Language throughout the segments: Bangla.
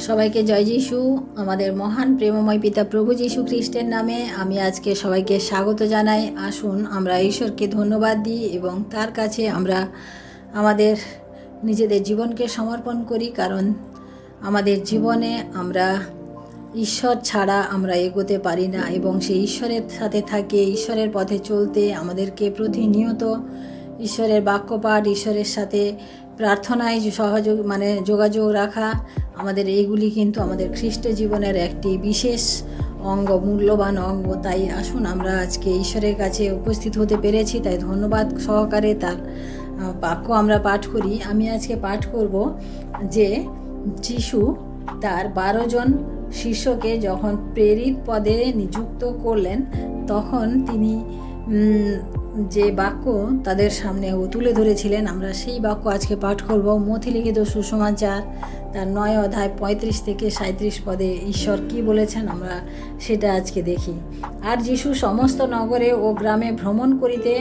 সবাইকে জয় যিশু। আমাদের মহান প্রেমময় পিতা প্রভু যীশু খ্রিস্টের নামে আমি আজকে সবাইকে স্বাগত জানাই। আসুন আমরা ঈশ্বরকে ধন্যবাদ দিই এবং তার কাছে আমরা আমাদের নিজেদের জীবনকে সমর্পণ করি, কারণ আমাদের জীবনে আমরা ঈশ্বর ছাড়া আমরা এগোতে পারি না এবং সেই ঈশ্বরের সাথে থাকে ঈশ্বরের পথে চলতে আমাদেরকে প্রতিনিয়ত ঈশ্বরের বাক্যপাঠ, ঈশ্বরের সাথে প্রার্থনায় যোগাযোগ রাখা, আমাদের এইগুলি কিন্তু আমাদের খ্রিস্ট জীবনের একটি বিশেষ অঙ্গ, মূল্যবান অঙ্গ। তাই আসুন আমরা আজকে ঈশ্বরের কাছে উপস্থিত হতে পেরেছি, তাই ধন্যবাদ সহকারে তার বাক্য আমরা পাঠ করি। আমি আজকে পাঠ করব যে যিশু তার 12 জন শিষ্যকে যখন প্রেরিত পদে নিযুক্ত করলেন, তখন তিনি যে বাক্য তাদের সামনে তুলে ধরেছিলেন, আমরা সেই বাক্য আজকে পাঠ করব। মথি লিখিত সুসমাচার তার 9 অধ্যায় 35 থেকে 37 পদে ঈশ্বর কি বলেছেন আমরা সেটা আজকে দেখি। আর যিশু সমস্ত নগরে ও গ্রামে ভ্রমণ করিতে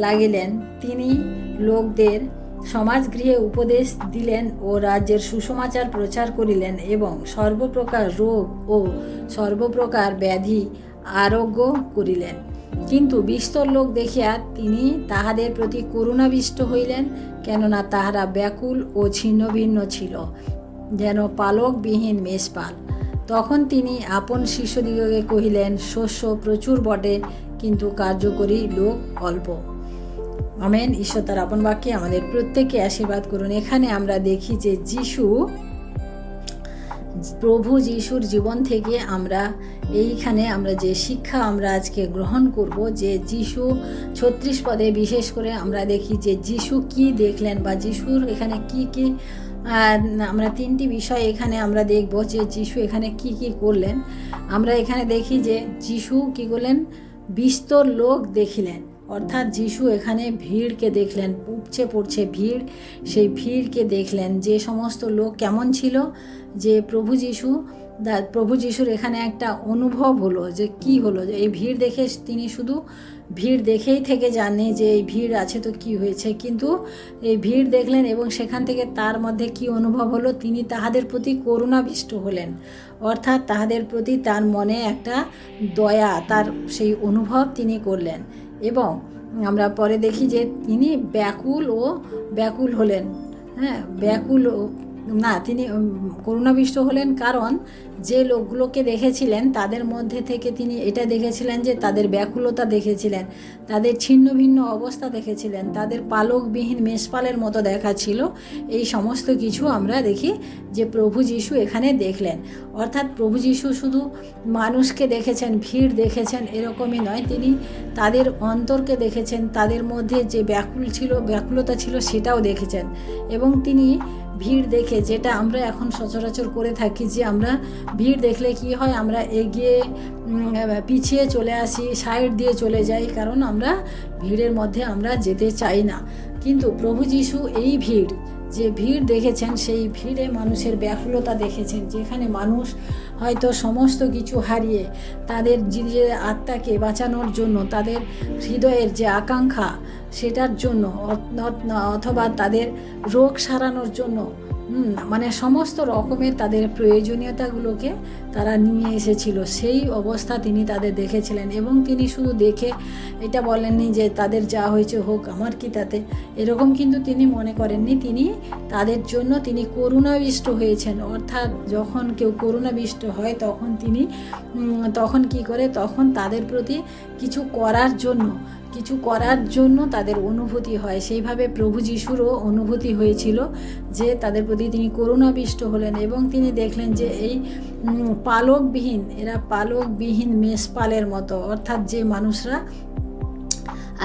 লাগিলেন, তিনি লোকদের সমাজগৃহে উপদেশ দিলেন ও রাজ্যের সুসমাচার প্রচার করিলেন এবং সর্বপ্রকার রোগ ও সর্বপ্রকার ব্যাধি আরোগ্য করিলেন। কিন্তু বিস্তর লোক দেখিয়া তিনি তাহাদের প্রতি করুণাবিষ্ট হইলেন, কেননা তাহারা ব্যাকুল ও ছিন্নভিন্ন ছিল, যেন পালকবিহীন মেষপাল। তখন তিনি আপন শিষ্যদিগকে কহিলেন, শস্য প্রচুর বটে, কিন্তু কার্যকরী লোক অল্প। আমেন। ঈশ্বর তার আপন বাক্যে আমাদের প্রত্যেককে আশীর্বাদ করুন। এখানে আমরা দেখি যে প্রভু যিশুর জীবন থেকে এইখানে আমরা যে শিক্ষা আমরা আজকে গ্রহণ করব, যে যিশু 36 পদে বিশেষ করে আমরা দেখি যে যিশু কি দেখলেন বা যিশুর এখানে কি আমরা 3টি বিষয় এখানে আমরা দেখব যে যিশু এখানে কি করলেন। আমরা এখানে দেখি যে যিশু কি করলেন, বিস্তর লোক দেখিলেন, অর্থাৎ যিশু এখানে ভিড়কে দেখলেন, উপচে পড়ছে ভিড়, সেই ভিড়কে দেখলেন। যে সমস্ত লোক কেমন ছিল, যে প্রভু যিশুর এখানে একটা অনুভব হলো যে কি হলো, যে এই ভিড় দেখে তিনি শুধু ভিড় দেখেই থেকে জানে যে এই ভিড় আছে তো কি হয়েছে, কিন্তু এই ভিড় দেখলেন এবং সেখান থেকে তার মধ্যে কি অনুভব হলো, তিনি তাহাদের প্রতি করুণাবিষ্ট হলেন, অর্থাৎ তাহাদের প্রতি তার মনে একটা দয়া, তার সেই অনুভব তিনি করলেন। এবং আমরা পরে দেখি যে তিনি ব্যাকুল হলেন। তিনি করুণাবিষ্ট হলেন, কারণ যে লোকগুলোকে দেখেছিলেন তাদের মধ্যে থেকে তিনি এটা দেখেছিলেন যে তাদের ব্যাকুলতা দেখেছিলেন, তাদের ছিন্ন ভিন্ন অবস্থা দেখেছিলেন, তাদের পালকবিহীন মেষপালের মতো দেখাচ্ছিল। এই সমস্ত কিছু আমরা দেখি যে প্রভু যিশু এখানে দেখলেন। অর্থাৎ প্রভু যিশু শুধু মানুষকে দেখেছেন, ভিড় দেখেছেন এরকমই নয়, তিনি তাদের অন্তরকে দেখেছেন, তাদের মধ্যে যে ব্যাকুলতা ছিল সেটাও দেখেছেন। এবং তিনি ভিড় দেখে, যেটা আমরা এখন সচরাচর করে থাকি, যে আমরা ভিড় দেখলে কি হয়, আমরা এগিয়ে পিছিয়ে চলে আসি, সাইড দিয়ে চলে যাই, কারণ আমরা ভিড়ের মধ্যে আমরা যেতে চাই না। কিন্তু প্রভু যিশু এই যে ভিড় দেখেছেন, সেই ভিড়ে মানুষের ব্যাকুলতা দেখেছেন, যেখানে মানুষ হয়তো সমস্ত কিছু হারিয়ে তাদের যে আত্মাকে বাঁচানোর জন্য, তাদের হৃদয়ের যে আকাঙ্ক্ষা সেটার জন্য, অথবা তাদের রোগ সারানোর জন্য, সমস্ত রকমের তাদের প্রয়োজনীয়তাগুলোকে তারা নিয়ে এসেছিল, সেই অবস্থা তিনি তাদের দেখেছিলেন। এবং তিনি শুধু দেখে এটা বলেননি যে তাদের যা হয়েছে হোক, আমার কি তাতে, এরকম কিন্তু তিনি মনে করেননি। তিনি তাদের জন্য তিনি করুণাবিষ্ট হয়েছেন। অর্থাৎ যখন কেউ করুণাবিষ্ট হয় তখন কি করে, তখন তাদের প্রতি কিছু করার জন্য তাদের অনুভূতি হয়। সেইভাবে প্রভু যিশুরও অনুভূতি হয়েছিল যে তাদের প্রতি তিনি করুণাবিষ্ট হলেন এবং তিনি দেখলেন যে এই পালকবিহীন মেষপালের মতো, অর্থাৎ যে মানুষরা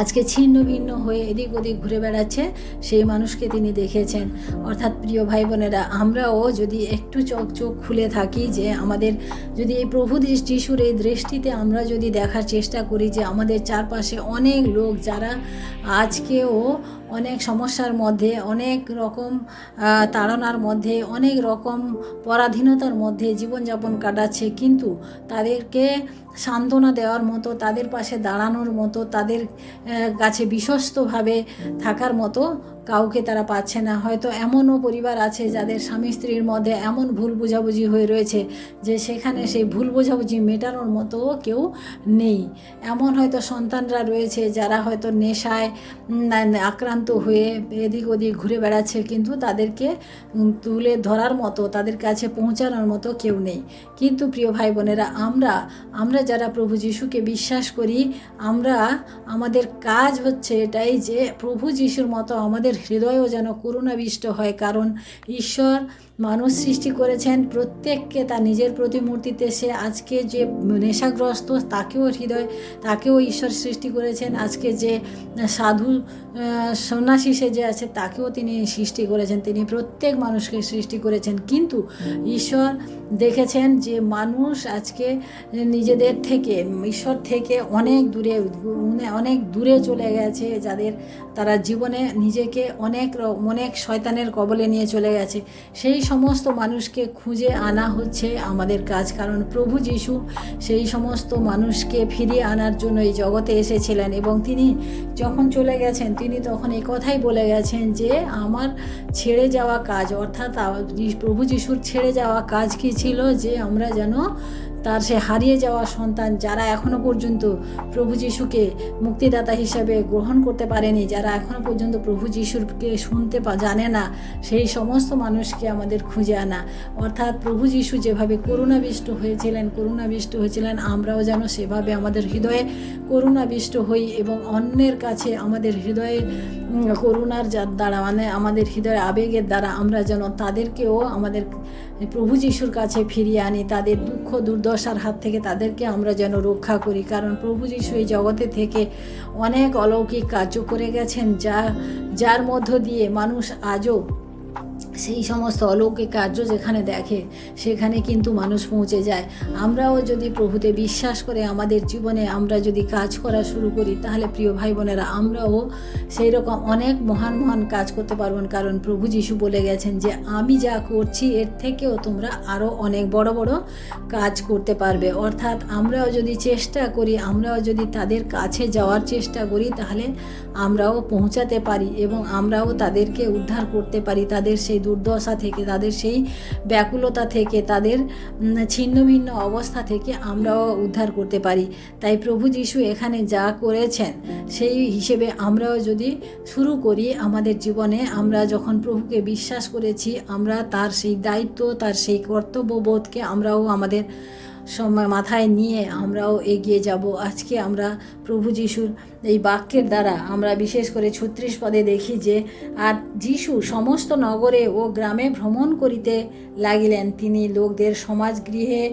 আজকে ছিন্ন ভিন্ন হয়ে এদিক ওদিক ঘুরে বেড়াচ্ছে, সেই মানুষকে তিনি দেখেছেন। অর্থাৎ প্রিয় ভাই বোনেরা, আমরাও যদি একটু চোখ খুলে থাকি, যে আমাদের যদি এই প্রভু যিশুর এই দৃষ্টিতে আমরা যদি দেখার চেষ্টা করি যে আমাদের চারপাশে অনেক লোক যারা আজকেও অনেক সমস্যার মধ্যে, অনেক রকম তাড়নার মধ্যে, অনেক রকম পরাধীনতার মধ্যে জীবনযাপন কাটাচ্ছে, কিন্তু তাদেরকে সান্ত্বনা দেওয়ার মতো, তাদের পাশে দাঁড়ানোর মতো, তাদের কাছে বিশ্বস্তভাবে থাকার মতো কাউকে তারা পাচ্ছে না। হয়তো এমনও পরিবার আছে যাদের স্বামী স্ত্রীর মধ্যে এমন ভুল বোঝাবুঝি হয়ে রয়েছে যে সেখানে সেই ভুল বোঝাবুঝি মেটানোর মতো কেউ নেই। এমন হয়তো সন্তানরা রয়েছে যারা হয়তো নেশায় আক্রান্ত হয়ে এদিক ওদিক ঘুরে বেড়াচ্ছে, কিন্তু তাদেরকে তুলে ধরার মতো, তাদের কাছে পৌঁছানোর মতো কেউ নেই। কিন্তু প্রিয় ভাই বোনেরা, আমরা যারা প্রভু যিশুকে বিশ্বাস করি, আমাদের কাজ হচ্ছে এটাই যে প্রভু যিশুর মতো আমাদের হৃদয়ও যেন করুণাবিষ্ট হয়। কারণ ঈশ্বর মানুষ সৃষ্টি করেছেন প্রত্যেককে তার নিজের প্রতিমূর্তিতে। সে আজকে যে নেশাগ্রস্ত তাকেও ঈশ্বর সৃষ্টি করেছেন। আজকে যে সাধু সন্ন্যাসী সেজে আছে তাকেও তিনি সৃষ্টি করেছেন। তিনি প্রত্যেক মানুষকে সৃষ্টি করেছেন। কিন্তু ঈশ্বর দেখেছেন যে মানুষ আজকে নিজেদের থেকে, ঈশ্বর থেকে অনেক দূরে চলে গেছে, তারা জীবনে নিজেকে অনেক শয়তানের কবলে নিয়ে চলে গেছে। সেই সমস্ত মানুষকে খুঁজে আনা হচ্ছে আমাদের কাজ। কারণ প্রভু যিশু সেই সমস্ত মানুষকে ফিরিয়ে আনার জন্য এই জগতে এসেছিলেন, এবং তিনি যখন চলে গেছেন তিনি তখন এই কথাই বলে গেছেন যে আমার ছেড়ে যাওয়া কাজ, অর্থাৎ প্রভু যিশুর ছেড়ে যাওয়া কাজ কি ছিল, যে আমরা যেন তার সে হারিয়ে যাওয়া সন্তান, যারা এখনও পর্যন্ত প্রভু যিশুকে মুক্তিদাতা হিসাবে গ্রহণ করতে পারেনি, যারা এখনও পর্যন্ত প্রভু যিশুকে জানে না, সেই সমস্ত মানুষকে আমাদের খুঁজে আনা। অর্থাৎ প্রভু যিশু যেভাবে করুণাবিষ্ট হয়েছিলেন, আমরাও যেন সেভাবে আমাদের হৃদয়ে করুণাবিষ্ট হই, এবং অন্যের কাছে আমাদের হৃদয়ে করুণার দ্বারা, আমাদের হৃদয়ের আবেগের দ্বারা আমরা যেন তাদেরকেও আমাদের প্রভু যিশুর কাছে ফিরিয়ে আনি। তাদের দুঃখ দুর্দশার হাত থেকে তাদেরকে আমরা যেন রক্ষা করি। কারণ প্রভু যিশু এই জগতে থেকে অনেক অলৌকিক কার্য করে গেছেন, যার মধ্য দিয়ে মানুষ আজও সেই সমস্ত অলৌকিক কার্য যেখানে দেখে সেখানে কিন্তু মানুষ পৌঁছে যায়। আমরাও যদি প্রভুতে বিশ্বাস করে আমাদের জীবনে আমরা যদি কাজ করা শুরু করি, তাহলে প্রিয় ভাই বোনেরা, আমরাও সেই রকম অনেক মহান কাজ করতে পারবেন। কারণ প্রভু যিশু বলে গেছেন যে আমি যা করছি এর থেকেও তোমরা আরও অনেক বড় কাজ করতে পারবে। অর্থাৎ আমরাও যদি চেষ্টা করি, আমরাও যদি তাদের কাছে যাওয়ার চেষ্টা করি, তাহলে আমরাও পৌঁছাতে পারি এবং আমরাও তাদেরকে উদ্ধার করতে পারি, তাদের সেই দুর্দশা থেকে, তাদের সেই ব্যাকুলতা থেকে, তাদের ছিন্ন ভিন্ন অবস্থা থেকে আমরাও উদ্ধার করতে পারি। তাই প্রভু যিশু এখানে যা করেছেন সেই হিসেবে আমরাও যদি শুরু করি আমাদের জীবনে, আমরা যখন প্রভুকে বিশ্বাস করেছি, আমরা তার সেই দায়িত্ব, তার সেই কর্তব্যবোধকে আমরাও আমাদের সময় মাথায় নিয়ে আমরাও এগিয়ে যাব। আজকে আমরা প্রভু যিশুর এই বাক্যের দ্বারা আমরা বিশেষ করে 36 পদে দেখি যে, আর যিশু সমস্ত নগরে ও গ্রামে ভ্রমণ করিতে লাগিলেন, তিনি লোকদের সমাজগৃহে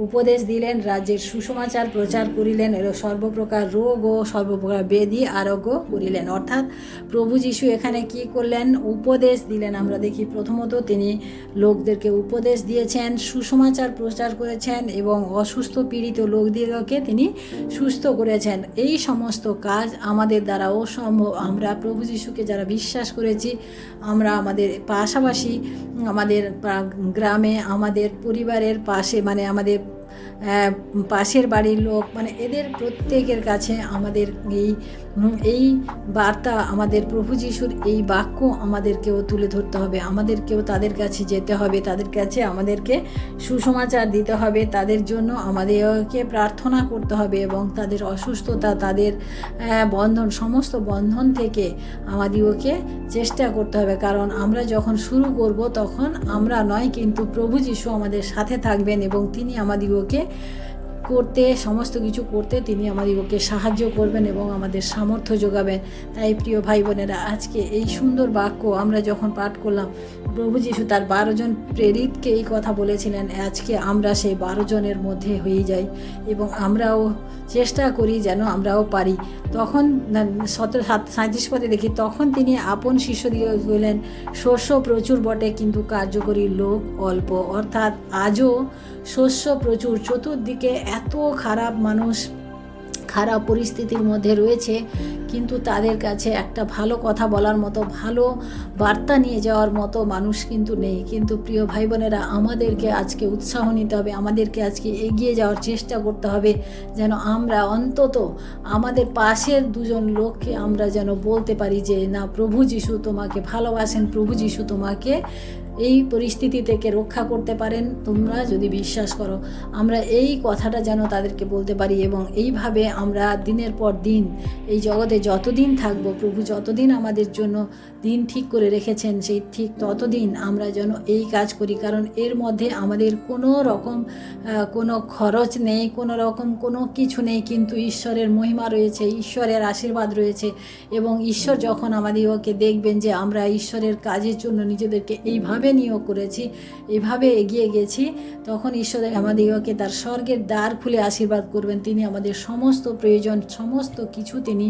উপদেশ দিলেন, রাজ্যের সুসমাচার প্রচার করিলেন, সর্বপ্রকার রোগ ও সর্বপ্রকার ব্যাধি আরোগ্য করিলেন। অর্থাৎ প্রভু যিশু এখানে কি করলেন? উপদেশ দিলেন। আমরা দেখি প্রথমত তিনি লোকদেরকে উপদেশ দিয়েছেন, সুসমাচার প্রচার করেছেন এবং অসুস্থ পীড়িত লোকদিগকে তিনি সুস্থ করেছেন। এই সমস্ত কাজ আমাদের দ্বারাও সম্ভব। আমরা প্রভু যিশুকে যারা বিশ্বাস করেছি, আমরা আমাদের পাশাপাশি আমাদের গ্রামে, আমাদের পরিবারের পাশে, মানে আমাদের পাশের বাড়ির লোক, মানে এদের প্রত্যেকের কাছে আমাদের এই বার্তা, আমাদের প্রভু যিশুর এই বাক্য আমাদেরকেও তুলে ধরতে হবে। আমাদেরকেও তাদের কাছে যেতে হবে, তাদের কাছে আমাদেরকে সুসমাচার দিতে হবে, তাদের জন্য আমাদেরকে প্রার্থনা করতে হবে এবং তাদের অসুস্থতা, তাদের সমস্ত বন্ধন থেকে আমাদেরকে চেষ্টা করতে হবে। কারণ আমরা যখন শুরু করব তখন আমরা নয়, কিন্তু প্রভু যিশু আমাদের সাথে থাকবেন এবং তিনি আমাদেরকে সমস্ত কিছু করতে তিনি আমাদেরকে সাহায্য করবেন এবং আমাদের সামর্থ্য যোগাবেন। তাই প্রিয় ভাই বোনেরা, আজকে এই সুন্দর বাক্য আমরা যখন পাঠ করলাম, প্রভু যিশু তার 12 জন প্রেরিতকে এই কথা বলেছিলেন। আজকে আমরা সেই 12 জনের মধ্যে হয়ে যাই এবং আমরাও চেষ্টা করি যেন আমরাও পারি। তখন 37 পদে দেখি, তখন তিনি আপন শিষ্যদিগকে বললেন, শস্য প্রচুর বটে কিন্তু কার্যকরী লোক অল্প। অর্থাৎ আজও শস্য প্রচুর, চতুর্দিকে এত খারাপ পরিস্থিতির মধ্যে রয়েছে, কিন্তু তাদের কাছে একটা ভালো কথা বলার মতো, ভালো বার্তা নিয়ে যাওয়ার মতো মানুষ কিন্তু নেই। কিন্তু প্রিয় ভাই বোনেরা, আমাদেরকে আজকে উৎসাহ নিতে হবে, আমাদেরকে আজকে এগিয়ে যাওয়ার চেষ্টা করতে হবে, যেন আমরা অন্তত আমাদের পাশের দুজন লোককে আমরা যেন বলতে পারি যে না, প্রভু যিশু তোমাকে ভালোবাসেন, প্রভু যিশু তোমাকে এই পরিস্থিতি থেকে রক্ষা করতে পারেন, তোমরা যদি বিশ্বাস করো। আমরা এই কথাটা যেন তাদেরকে বলতে পারি, এবং এইভাবে আমরা দিনের পর দিন এই জগতে যতদিন থাকবো, প্রভু যতদিন আমাদের জন্য দিন ঠিক করে রেখেছেন, সেই ঠিক ততদিন আমরা যেন এই কাজ করি। কারণ এর মধ্যে আমাদের কোনো রকম কোনো খরচ নেই, কোনো রকম কোনো কিছু নেই, কিন্তু ঈশ্বরের মহিমা রয়েছে, ঈশ্বরের আশীর্বাদ রয়েছে। এবং ঈশ্বর যখন আমাদেরকে দেখবেন যে আমরা ঈশ্বরের কাজের জন্য নিজেদেরকে এইভাবে নিয়োগ করেছি, এভাবে এগিয়ে গেছি, তখন ঈশ্বর আমাদেরকে তার স্বর্গের দ্বার খুলে আশীর্বাদ করবেন। তিনি আমাদের সমস্ত প্রয়োজন, সমস্ত কিছু তিনি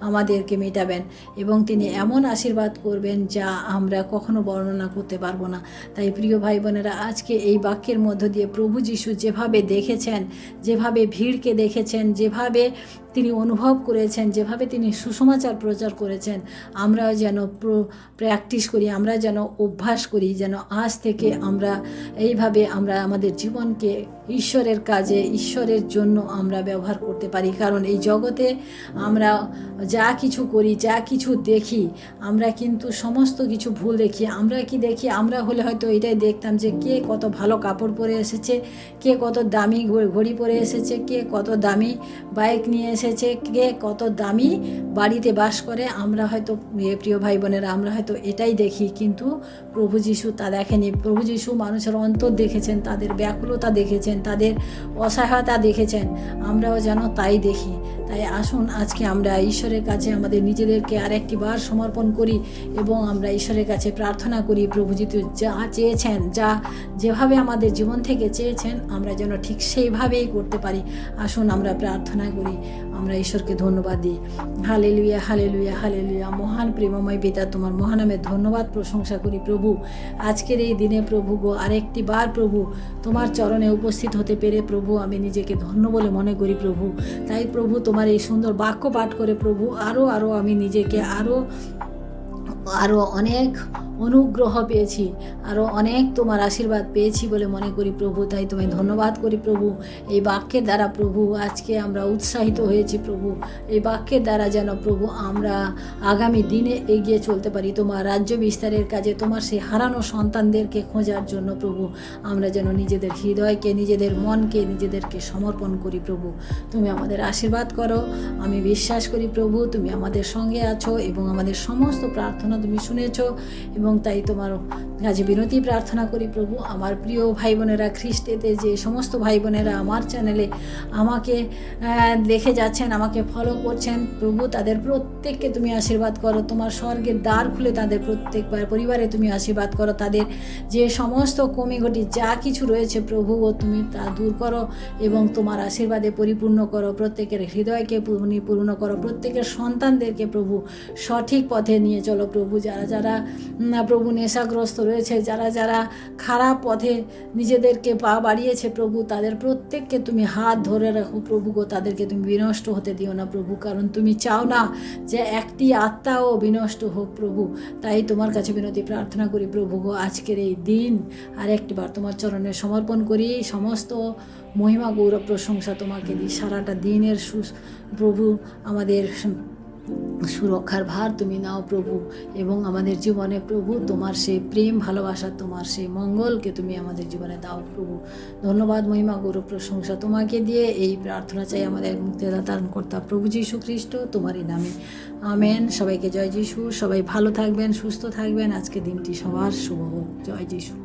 আমাদেরকে মেটাবেন, এবং তিনি এমন আশীর্বাদ করবেন যা আমরা কখনো বর্ণনা করতে পারবো না। তাই প্রিয় ভাই বোনেরা, আজকে এই বাক্যের মধ্য দিয়ে প্রভু যিশু যেভাবে দেখেছেন, যেভাবে ভিড়কে দেখেছেন, যেভাবে তিনি অনুভব করেছেন, যেভাবে তিনি সুসমাচার প্রচার করেছেন, আমরাও যেন প্র্যাকটিস করি, আমরা যেন অভ্যাস করি, যেন আজ থেকে আমরা এইভাবে আমরা আমাদের জীবনকে ঈশ্বরের কাজে, ঈশ্বরের জন্য আমরা ব্যবহার করতে পারি। কারণ এই জগতে আমরা যা কিছু করি, যা কিছু দেখি, আমরা কিন্তু সমস্ত কিছু ভুল দেখি। আমরা কি দেখি? আমরা হলে হয়তো এটাই দেখতাম যে কে কত ভালো কাপড় পরে এসেছে, কে কত দামি ঘড়ি পরে এসেছে, কে কত দামি বাইক নিয়ে এসেছে, কে কত দামি বাড়িতে বাস করে। আমরা হয়তো প্রিয় ভাই বোনেরা, আমরা হয়তো এটাই দেখি, কিন্তু প্রভু যিশু তা দেখেনি। প্রভু যিশু মানুষের অন্তর দেখেছেন, তাদের ব্যাকুলতা দেখেছেন, তাদের অসহায়তা দেখেছেন। আমরাও যেন তাই দেখি। তাই আসুন আজকে আমরা ঈশ্বরের কাছে আমাদের নিজেদেরকে আরেকটি বার সমর্পণ করি, এবং আমরা ঈশ্বরের কাছে প্রার্থনা করি, প্রভু যিশু যা চেয়েছেন, যেভাবে আমাদের জীবন থেকে চেয়েছেন, আমরা যেন ঠিক সেইভাবেই করতে পারি। আসুন আমরা প্রার্থনা করি, আমরা ঈশ্বরকে ধন্যবাদ দিই। Hallelujah, hallelujah, hallelujah. মহান প্রেমময় পিতা, তোমার মহানামের ধন্যবাদ প্রশংসা করি প্রভু। আজকের এই দিনে প্রভু গো, আরেকটি বার প্রভু তোমার চরণে উপস্থিত হতে পেরে প্রভু আমি নিজেকে ধন্য বলে মনে করি প্রভু। তাই প্রভু তোমার এই সুন্দর বাক্য পাঠ করে প্রভু আরও আমি নিজেকে আরও অনেক অনুগ্রহ পেয়েছি, আরও অনেক তোমার আশীর্বাদ পেয়েছি বলে মনে করি প্রভু। তাই তোমায় ধন্যবাদ করি প্রভু। এই বাক্যের দ্বারা প্রভু আজকে আমরা উৎসাহিত হয়েছি প্রভু। এই বাক্যের দ্বারা যেন প্রভু আমরা আগামী দিনে এগিয়ে চলতে পারি তোমার রাজ্য বিস্তারের কাজে, তোমার সেই হারানো সন্তানদেরকে খোঁজার জন্য প্রভু। আমরা যেন নিজেদের হৃদয়কে, নিজেদের মনকে, নিজেদেরকে সমর্পণ করি প্রভু। তুমি আমাদের আশীর্বাদ করো। আমি বিশ্বাস করি প্রভু তুমি আমাদের সঙ্গে আছো, এবং আমাদের সমস্ত প্রার্থনা তুমি শুনেছো, এবং তাই তোমার কাছে বিনতি প্রার্থনা করি প্রভু। আমার প্রিয় ভাই বোনেরা, খ্রিস্টেতে যে সমস্ত ভাই বোনেরা আমার চ্যানেলে আমাকে দেখে যাচ্ছেন, আমাকে ফলো করছেন প্রভু, তাদের প্রত্যেককে তুমি আশীর্বাদ করো। তোমার স্বর্গের দ্বার খুলে তাদের প্রত্যেক পরিবারে তুমি আশীর্বাদ করো। তাদের যে সমস্ত কমিঘটি যা কিছু রয়েছে প্রভু, ও তুমি তা দূর করো, এবং তোমার আশীর্বাদে পরিপূর্ণ করো। প্রত্যেকের হৃদয়কে পূর্ণ করো, প্রত্যেকের সন্তানদেরকে প্রভু সঠিক পথে নিয়ে চলো প্রভু। যারা প্রভু নেশাগ্রস্ত রয়েছে, যারা খারাপ পথে নিজেদেরকে পা বাড়িয়েছে প্রভু, তাদের প্রত্যেককে তুমি হাত ধরে রাখো প্রভু গো। তাদেরকে তুমি বিনষ্ট হতে দিও না প্রভু, কারণ তুমি চাও না যে একটি আত্মাও বিনষ্ট হোক প্রভু। তাই তোমার কাছে বিনতি প্রার্থনা করি প্রভু গো, আজকের এই দিন আর একটিবার তোমার চরণে সমর্পণ করি। সমস্ত মহিমা গৌরব প্রশংসা তোমাকে দিই। সারাটা দিনের প্রভু আমাদের সুরক্ষার ভার তুমি নাও প্রভু, এবং আমাদের জীবনে প্রভু তোমার সেই প্রেম, ভালোবাসা, তোমার সেই মঙ্গলকে তুমি আমাদের জীবনে দাও প্রভু। ধন্যবাদ, মহিমা, গৌরব, প্রশংসা তোমাকে দিয়ে এই প্রার্থনা চাই আমাদের মুক্তিদাতা কর্তা প্রভু যীশু খ্রিস্ট তোমারই নামে, আমেন। সবাইকে জয় যীশু। সবাই ভালো থাকবেন, সুস্থ থাকবেন। আজকে দিনটি সবার শুভ হোক। জয় যীশু।